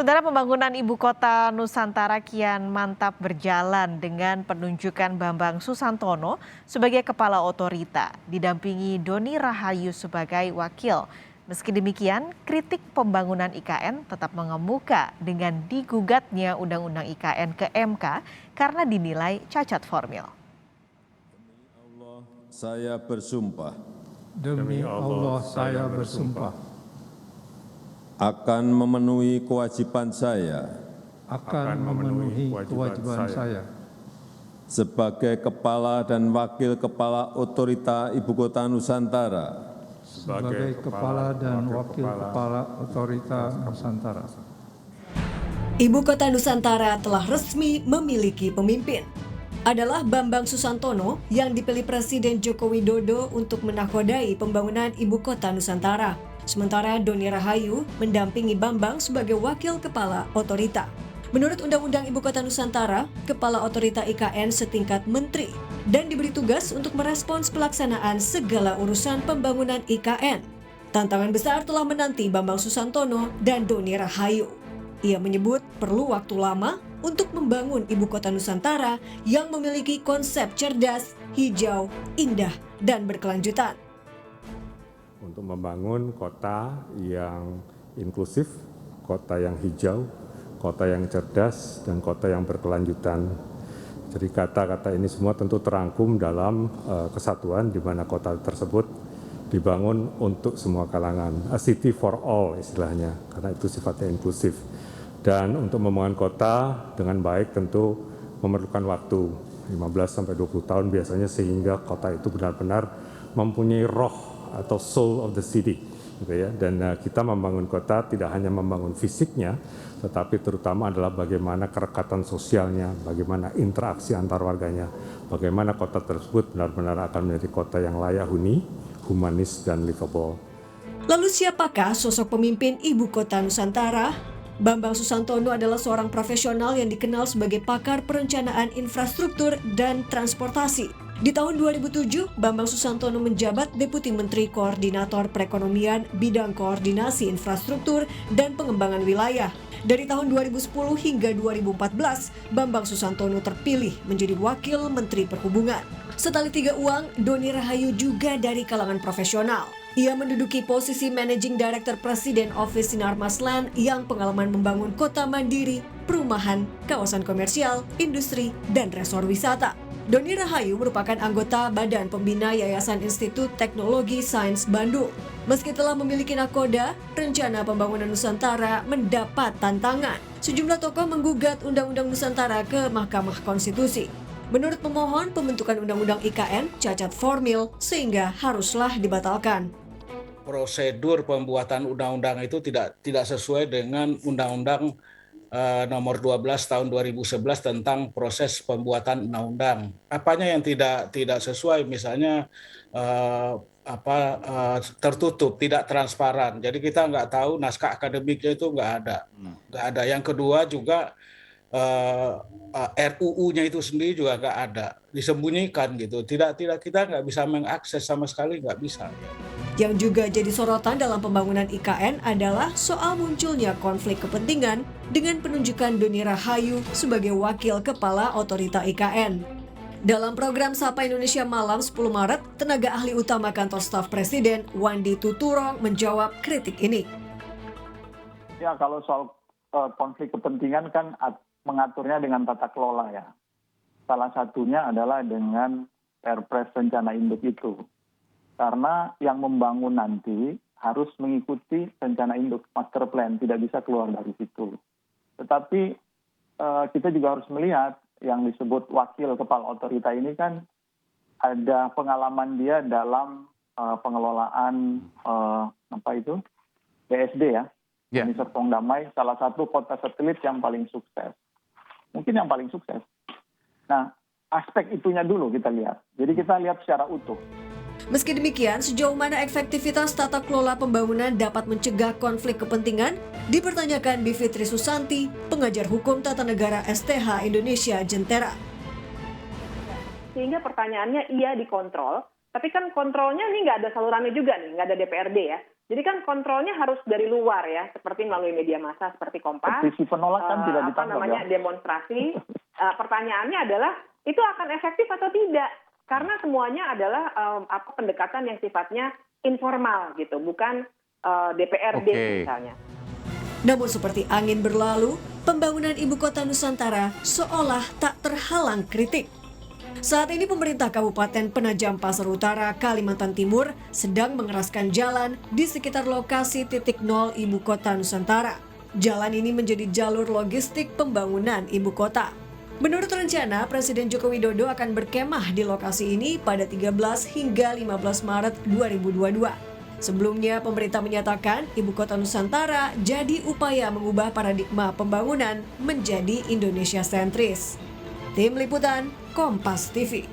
Saudara, pembangunan ibu kota Nusantara kian mantap berjalan dengan penunjukan Bambang Susantono sebagai kepala otorita, didampingi Doni Rahayu sebagai wakil. Meski demikian, kritik pembangunan IKN tetap mengemuka dengan digugatnya Undang-Undang IKN ke MK karena dinilai cacat formil. Saya bersumpah. Demi Allah saya bersumpah Akan memenuhi kewajiban saya akan memenuhi kewajiban saya sebagai Kepala dan Wakil Kepala Otorita Ibu Kota Nusantara sebagai Kepala dan Wakil Kepala Otorita Nusantara. Ibu Kota Nusantara telah resmi memiliki pemimpin. Adalah Bambang Susantono yang dipilih Presiden Joko Widodo untuk menakodai pembangunan Ibu Kota Nusantara. Sementara Doni Rahayu mendampingi Bambang sebagai Wakil Kepala Otorita. Menurut Undang-Undang Ibu Kota Nusantara, Kepala Otorita IKN setingkat menteri dan diberi tugas untuk merespons pelaksanaan segala urusan pembangunan IKN. Tantangan besar telah menanti Bambang Susantono dan Doni Rahayu. Ia menyebut perlu waktu lama untuk membangun Ibu Kota Nusantara yang memiliki konsep cerdas, hijau, indah, dan berkelanjutan. Untuk membangun kota yang inklusif, kota yang hijau, kota yang cerdas, dan kota yang berkelanjutan. Jadi kata-kata ini semua tentu terangkum dalam kesatuan di mana kota tersebut dibangun untuk semua kalangan. A city for all istilahnya, karena itu sifatnya inklusif. Dan untuk membangun kota dengan baik tentu memerlukan waktu 15-20 tahun biasanya sehingga kota itu benar-benar mempunyai roh atau soul of the city, gitu ya. Dan kita membangun kota tidak hanya membangun fisiknya, tetapi terutama adalah bagaimana kerekatan sosialnya, bagaimana interaksi antar warganya, bagaimana kota tersebut benar-benar akan menjadi kota yang layak huni, humanis, dan livable. Lalu siapakah sosok pemimpin Ibu Kota Nusantara? Bambang Susantono adalah seorang profesional yang dikenal sebagai pakar perencanaan infrastruktur dan transportasi. Di tahun 2007, Bambang Susantono menjabat Deputi Menteri Koordinator Perekonomian Bidang Koordinasi Infrastruktur dan Pengembangan Wilayah. Dari tahun 2010 hingga 2014, Bambang Susantono terpilih menjadi Wakil Menteri Perhubungan. Setali tiga uang, Doni Rahayu juga dari kalangan profesional. Ia menduduki posisi Managing Director Presiden Office Sinarmas Land yang pengalaman membangun kota mandiri, perumahan, kawasan komersial, industri, dan resor wisata. Doni Rahayu merupakan anggota Badan Pembina Yayasan Institut Teknologi Sains Bandung. Meski telah memiliki nakoda, rencana pembangunan Nusantara mendapat tantangan. Sejumlah tokoh menggugat Undang-Undang Nusantara ke Mahkamah Konstitusi. Menurut pemohon, pembentukan Undang-Undang IKN cacat formil sehingga haruslah dibatalkan. Prosedur pembuatan undang-undang itu tidak sesuai dengan Undang-Undang nomor 12 tahun 2011 tentang proses pembuatan undang-undang. Apanya yang tidak sesuai, misalnya tertutup, tidak transparan. Jadi kita nggak tahu naskah akademiknya itu nggak ada. Yang kedua juga RUU-nya itu sendiri juga nggak ada, disembunyikan gitu. Tidak kita nggak bisa mengakses sama sekali, nggak bisa. Yang juga jadi sorotan dalam pembangunan IKN adalah soal munculnya konflik kepentingan dengan penunjukan Doni Rahayu sebagai Wakil Kepala Otorita IKN. Dalam program Sapa Indonesia Malam 10 Maret, tenaga ahli utama Kantor Staf Presiden, Wandi Tuturong, menjawab kritik ini. Ya, kalau soal konflik kepentingan kan mengaturnya dengan tata kelola ya. Salah satunya adalah dengan Perpres Rencana Induk itu. Karena yang membangun nanti harus mengikuti rencana induk, master plan, tidak bisa keluar dari situ. Tetapi kita juga harus melihat yang disebut wakil kepala otorita ini kan ada pengalaman dia dalam pengelolaan BSD ya, Bumi Serpong Damai, salah satu kota satelit yang paling sukses. Mungkin yang paling sukses. Nah, aspek itunya dulu kita lihat. Jadi kita lihat secara utuh. Meski demikian, sejauh mana efektivitas tata kelola pembangunan dapat mencegah konflik kepentingan, dipertanyakan Bivitri Susanti, pengajar hukum tata negara STH Indonesia Jentera. Sehingga pertanyaannya iya dikontrol, tapi kan kontrolnya ini nggak ada salurannya juga nih, nggak ada DPRD ya. Jadi kan kontrolnya harus dari luar ya, seperti melalui media massa seperti Kompas. Petisi penolakan tidak ditangkap ya. Demonstrasi. Pertanyaannya adalah itu akan efektif atau tidak? Karena semuanya adalah pendekatan yang sifatnya informal gitu, bukan DPRD misalnya. Namun seperti angin berlalu, pembangunan Ibu Kota Nusantara seolah tak terhalang kritik. Saat ini pemerintah Kabupaten Penajam Pasar Utara, Kalimantan Timur sedang mengeraskan jalan di sekitar lokasi titik nol Ibu Kota Nusantara. Jalan ini menjadi jalur logistik pembangunan Ibu Kota. Menurut rencana, Presiden Joko Widodo akan berkemah di lokasi ini pada 13 hingga 15 Maret 2022. Sebelumnya, pemerintah menyatakan Ibu Kota Nusantara jadi upaya mengubah paradigma pembangunan menjadi Indonesia sentris. Tim Liputan, Kompas TV.